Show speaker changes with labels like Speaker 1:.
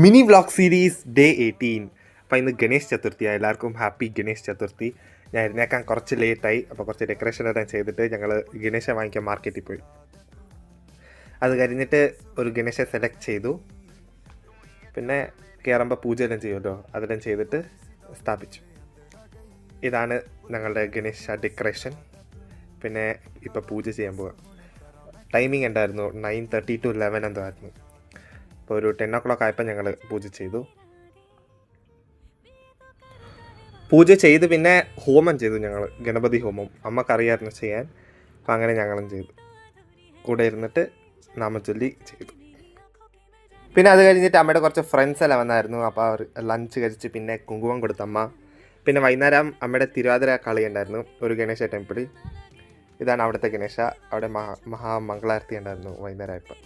Speaker 1: Mini vlog series day 18. അപ്പോൾ ഇന്ന് ഗണേശ് ചതുർത്ഥിയാണ്. എല്ലാവർക്കും ഹാപ്പി ഗണേശ് ചതുർത്ഥി. ഞാൻ എഴുന്നേക്കാൻ കുറച്ച് ലേറ്റായി. അപ്പോൾ കുറച്ച് ഡെക്കറേഷൻ എല്ലാം ചെയ്തിട്ട് ഞങ്ങൾ ഗണേശ വാങ്ങിക്കാൻ മാർക്കറ്റിൽ പോയി. അത് കഴിഞ്ഞിട്ട് ഒരു ഗണേശ സെലക്ട് ചെയ്തു. പിന്നെ കയറുമ്പോൾ പൂജയെല്ലാം ചെയ്യുമല്ലോ, അതെല്ലാം ചെയ്തിട്ട് സ്ഥാപിച്ചു. ഇതാണ് ഞങ്ങളുടെ ഗണേശ ഡെക്കറേഷൻ. പിന്നെ ഇപ്പോൾ പൂജ ചെയ്യാൻ പോവുക. ടൈമിംഗ് ഉണ്ടായിരുന്നു 9:30 to 11 എന്തോ ആയിരുന്നു. അപ്പോൾ ഒരു 10 o'clock ആയപ്പോൾ ഞങ്ങൾ പൂജ ചെയ്തു. പൂജ ചെയ്ത് പിന്നെ ഹോമം ചെയ്തു. ഞങ്ങൾ ഗണപതി ഹോമം അമ്മക്കറിയായിരുന്നു ചെയ്യാൻ. അപ്പോൾ അങ്ങനെ ഞങ്ങളും ചെയ്തു. കൂടെ ഇരുന്നിട്ട് നാമചൊല്ലി ചെയ്തു. പിന്നെ അത് കഴിഞ്ഞിട്ട് അമ്മയുടെ കുറച്ച് ഫ്രണ്ട്സ് എല്ലാം വന്നായിരുന്നു. അപ്പോൾ അവർ ലഞ്ച് കഴിച്ച് പിന്നെ കുങ്കുമം കൊടുത്തമ്മ. പിന്നെ വൈകുന്നേരം അമ്മയുടെ തിരുവാതിര കളി ഉണ്ടായിരുന്നു ഒരു ഗണേശ ടെമ്പിളിൽ. ഇതാണ് അവിടുത്തെ ഗണേശ. അവിടെ മഹാമംഗളാരത്തി ഉണ്ടായിരുന്നു വൈകുന്നേരം ആയപ്പോൾ.